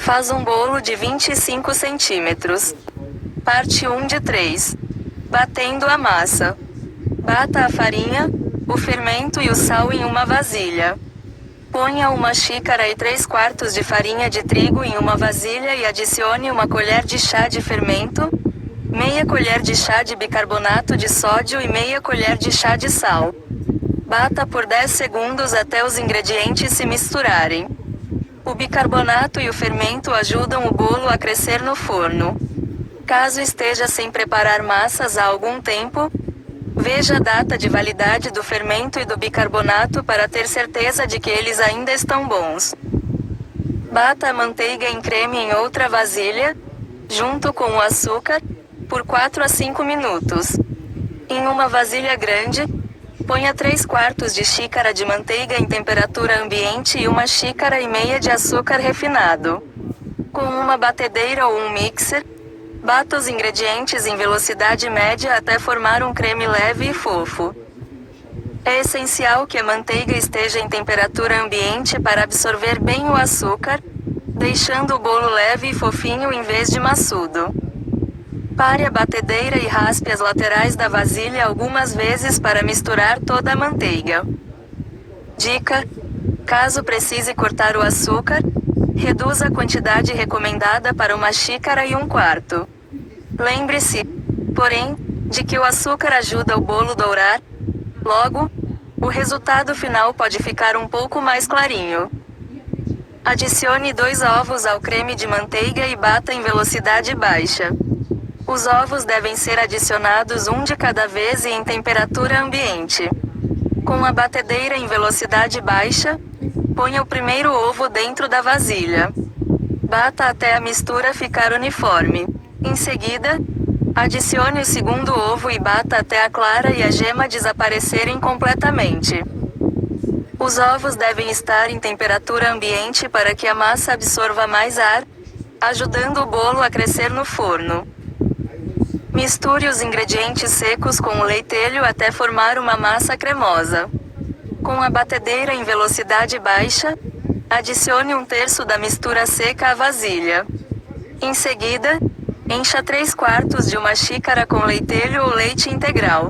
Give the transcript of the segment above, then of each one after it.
Faz um bolo de 25 centímetros. Parte 1 de 3. Batendo a massa. Bata a farinha, o fermento e o sal em uma vasilha. Ponha 1 xícara e 3/4 de farinha de trigo em uma vasilha e adicione 1 colher de chá de fermento, meia colher de chá de bicarbonato de sódio e meia colher de chá de sal. Bata por 10 segundos até os ingredientes se misturarem. O bicarbonato e o fermento ajudam o bolo a crescer no forno. Caso esteja sem preparar massas há algum tempo, veja a data de validade do fermento e do bicarbonato para ter certeza de que eles ainda estão bons. Bata a manteiga em creme em outra vasilha, junto com o açúcar, por 4 a 5 minutos. Em uma vasilha grande, ponha 3/4 de xícara de manteiga em temperatura ambiente e 1,5 xícaras de açúcar refinado. Com uma batedeira ou um mixer, bata os ingredientes em velocidade média até formar um creme leve e fofo. É essencial que a manteiga esteja em temperatura ambiente para absorver bem o açúcar, deixando o bolo leve e fofinho em vez de maçudo. Pare a batedeira e raspe as laterais da vasilha algumas vezes para misturar toda a manteiga. Dica: caso precise cortar o açúcar, reduza a quantidade recomendada para 1,25 xícaras. Lembre-se, porém, de que o açúcar ajuda o bolo a dourar. Logo, o resultado final pode ficar um pouco mais clarinho. Adicione 2 ovos ao creme de manteiga e bata em velocidade baixa. Os ovos devem ser adicionados um de cada vez e em temperatura ambiente. Com a batedeira em velocidade baixa, ponha o primeiro ovo dentro da vasilha. Bata até a mistura ficar uniforme. Em seguida, adicione o segundo ovo e bata até a clara e a gema desaparecerem completamente. Os ovos devem estar em temperatura ambiente para que a massa absorva mais ar, ajudando o bolo a crescer no forno. Misture os ingredientes secos com o leitelho até formar uma massa cremosa. Com a batedeira em velocidade baixa, adicione 1/3 da mistura seca à vasilha. Em seguida, encha 3/4 de 1 xícara com leitelho ou leite integral.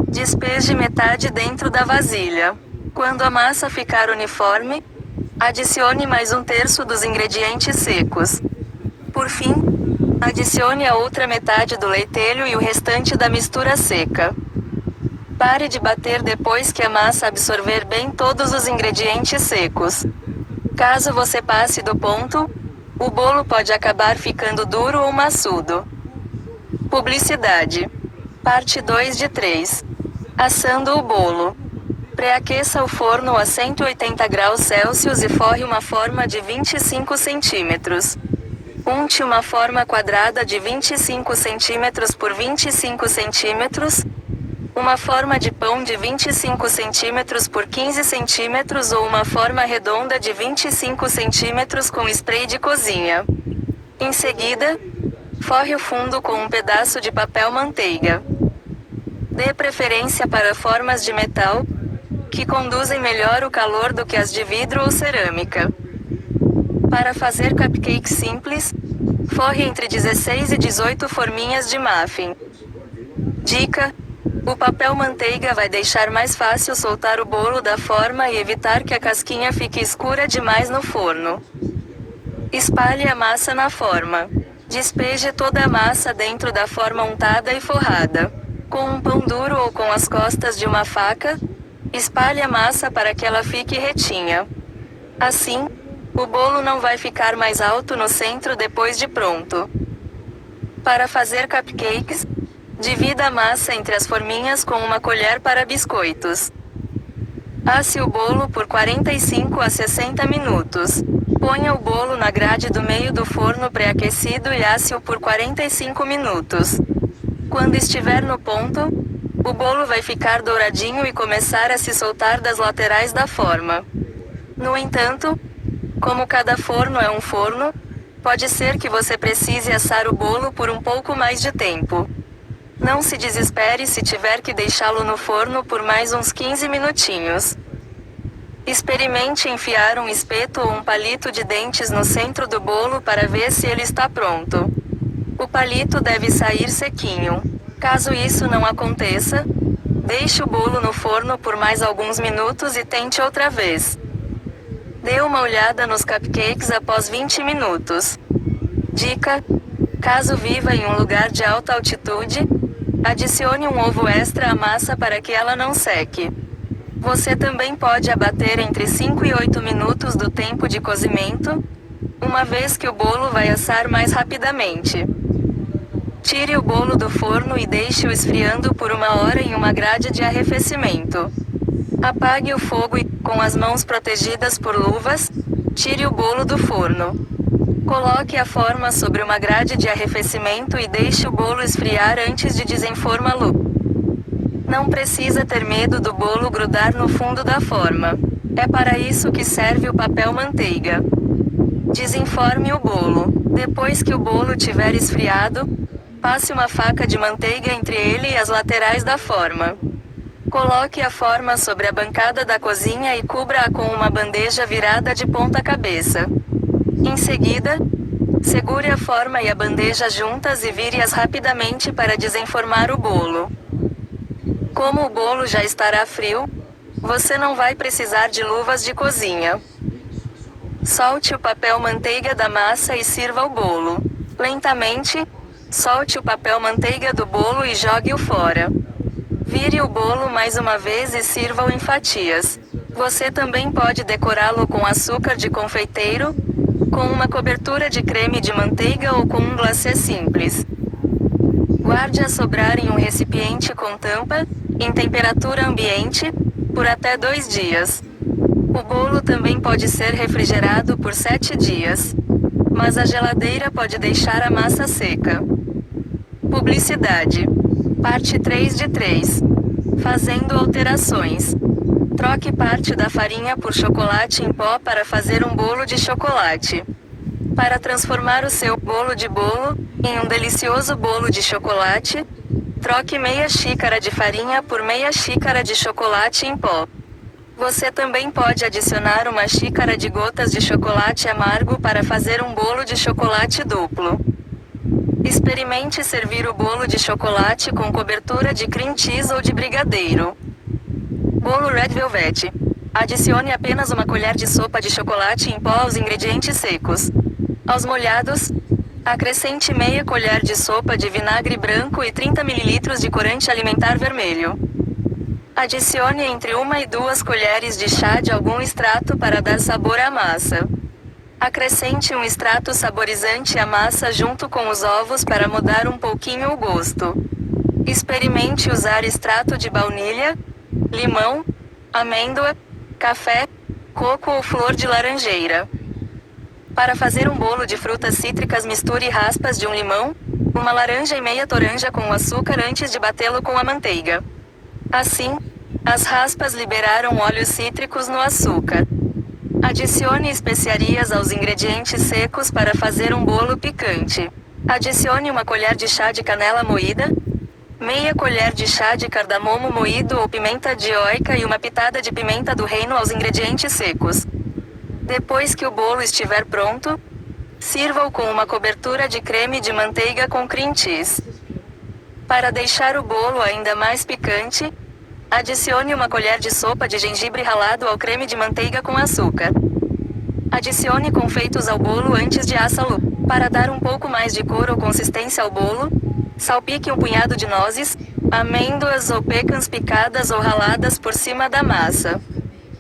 Despeje metade dentro da vasilha. Quando a massa ficar uniforme, adicione mais 1/3 dos ingredientes secos. Por fim, adicione a outra metade do leitelho e o restante da mistura seca. Pare de bater depois que a massa absorver bem todos os ingredientes secos. Caso você passe do ponto, o bolo pode acabar ficando duro ou maçudo. Publicidade. Parte 2 de 3. Assando o bolo. Pré-aqueça o forno a 180 graus Celsius e forre uma forma de 25 centímetros. Unte uma forma quadrada de 25 centímetros por 25 centímetros, uma forma de pão de 25 centímetros por 15 centímetros ou uma forma redonda de 25 centímetros com spray de cozinha. Em seguida, forre o fundo com um pedaço de papel manteiga. Dê preferência para formas de metal, que conduzem melhor o calor do que as de vidro ou cerâmica. Para fazer cupcakes simples, forre entre 16 e 18 forminhas de muffin. Dica: o papel manteiga vai deixar mais fácil soltar o bolo da forma e evitar que a casquinha fique escura demais no forno. Espalhe a massa na forma. Despeje toda a massa dentro da forma untada e forrada. Com um pão duro ou com as costas de uma faca, espalhe a massa para que ela fique retinha. Assim, o bolo não vai ficar mais alto no centro depois de pronto. Para fazer cupcakes, divida a massa entre as forminhas com uma colher para biscoitos. Asse o bolo por 45 a 60 minutos. Ponha o bolo na grade do meio do forno pré-aquecido e asse-o por 45 minutos. Quando estiver no ponto, o bolo vai ficar douradinho e começar a se soltar das laterais da forma. No entanto, como cada forno é um forno, pode ser que você precise assar o bolo por um pouco mais de tempo. Não se desespere se tiver que deixá-lo no forno por mais uns 15 minutinhos. Experimente enfiar um espeto ou um palito de dentes no centro do bolo para ver se ele está pronto. O palito deve sair sequinho. Caso isso não aconteça, deixe o bolo no forno por mais alguns minutos e tente outra vez. Dê uma olhada nos cupcakes após 20 minutos. Dica: caso viva em um lugar de alta altitude, adicione um ovo extra à massa para que ela não seque. Você também pode abater entre 5 e 8 minutos do tempo de cozimento, uma vez que o bolo vai assar mais rapidamente. Tire o bolo do forno e deixe-o esfriando por 1 hora em uma grade de arrefecimento. Apague o fogo e, com as mãos protegidas por luvas, tire o bolo do forno. Coloque a forma sobre uma grade de arrefecimento e deixe o bolo esfriar antes de desenformá-lo. Não precisa ter medo do bolo grudar no fundo da forma. É para isso que serve o papel manteiga. Desenforme o bolo. Depois que o bolo tiver esfriado, passe uma faca de manteiga entre ele e as laterais da forma. Coloque a forma sobre a bancada da cozinha e cubra-a com uma bandeja virada de ponta cabeça. Em seguida, segure a forma e a bandeja juntas e vire-as rapidamente para desenformar o bolo. Como o bolo já estará frio, você não vai precisar de luvas de cozinha. Solte o papel manteiga da massa e sirva o bolo. Lentamente, solte o papel manteiga do bolo e jogue-o fora. Vire o bolo mais uma vez e sirva-o em fatias. Você também pode decorá-lo com açúcar de confeiteiro, com uma cobertura de creme de manteiga ou com um glacê simples. Guarde a sobrar em um recipiente com tampa, em temperatura ambiente, por até 2 dias. O bolo também pode ser refrigerado por 7 dias. Mas a geladeira pode deixar a massa seca. Publicidade. Parte 3 de 3. Fazendo alterações. Troque parte da farinha por chocolate em pó para fazer um bolo de chocolate. Para transformar o seu bolo de bolo em um delicioso bolo de chocolate, troque meia xícara de farinha por meia xícara de chocolate em pó. Você também pode adicionar uma xícara de gotas de chocolate amargo para fazer um bolo de chocolate duplo. Experimente servir o bolo de chocolate com cobertura de cream cheese ou de brigadeiro. Bolo Red Velvet. Adicione apenas uma colher de sopa de chocolate em pó aos ingredientes secos. Aos molhados, acrescente meia colher de sopa de vinagre branco e 30 ml de corante alimentar vermelho. Adicione entre 1 e 2 colheres de chá de algum extrato para dar sabor à massa. Acrescente um extrato saborizante à massa junto com os ovos para mudar um pouquinho o gosto. Experimente usar extrato de baunilha, limão, amêndoa, café, coco ou flor de laranjeira. Para fazer um bolo de frutas cítricas, misture raspas de um limão, uma laranja e meia toranja com o açúcar antes de batê-lo com a manteiga. Assim, as raspas liberaram óleos cítricos no açúcar. Adicione especiarias aos ingredientes secos para fazer um bolo picante. Adicione uma colher de chá de canela moída, meia colher de chá de cardamomo moído ou pimenta dioica e uma pitada de pimenta do reino aos ingredientes secos. Depois que o bolo estiver pronto, sirva-o com uma cobertura de creme de manteiga com cream cheese. Para deixar o bolo ainda mais picante, adicione uma colher de sopa de gengibre ralado ao creme de manteiga com açúcar. Adicione confeitos ao bolo antes de assá-lo. Para dar um pouco mais de cor ou consistência ao bolo, salpique um punhado de nozes, amêndoas ou pecãs picadas ou raladas por cima da massa.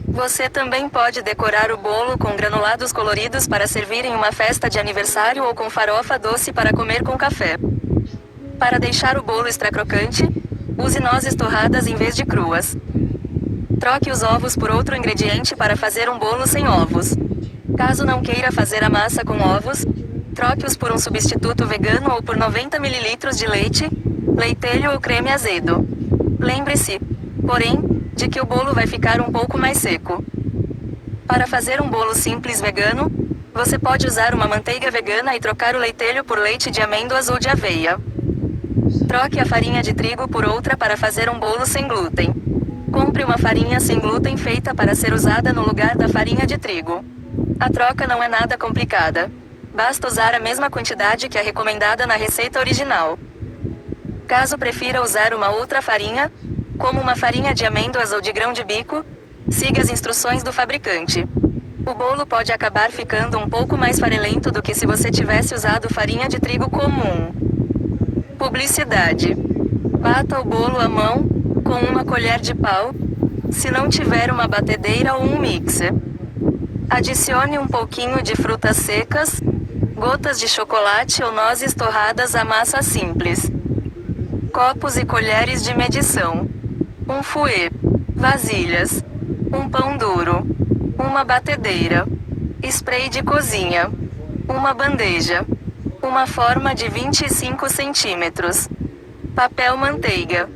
Você também pode decorar o bolo com granulados coloridos para servir em uma festa de aniversário ou com farofa doce para comer com café. Para deixar o bolo extra crocante, use nozes torradas em vez de cruas. Troque os ovos por outro ingrediente para fazer um bolo sem ovos. Caso não queira fazer a massa com ovos, troque-os por um substituto vegano ou por 90 ml de leite, leitelho ou creme azedo. Lembre-se, porém, de que o bolo vai ficar um pouco mais seco. Para fazer um bolo simples vegano, você pode usar uma manteiga vegana e trocar o leitelho por leite de amêndoas ou de aveia. Troque a farinha de trigo por outra para fazer um bolo sem glúten. Compre uma farinha sem glúten feita para ser usada no lugar da farinha de trigo. A troca não é nada complicada. Basta usar a mesma quantidade que a recomendada na receita original. Caso prefira usar uma outra farinha, como uma farinha de amêndoas ou de grão de bico, siga as instruções do fabricante. O bolo pode acabar ficando um pouco mais farelento do que se você tivesse usado farinha de trigo comum. Publicidade. Bata o bolo à mão, com uma colher de pau, se não tiver uma batedeira ou um mixer. Adicione um pouquinho de frutas secas, gotas de chocolate ou nozes torradas à massa simples. Copos e colheres de medição. Um fouet. Vasilhas. Um pão duro. Uma batedeira. Spray de cozinha. Uma bandeja. Uma forma de 25 centímetros. Papel manteiga.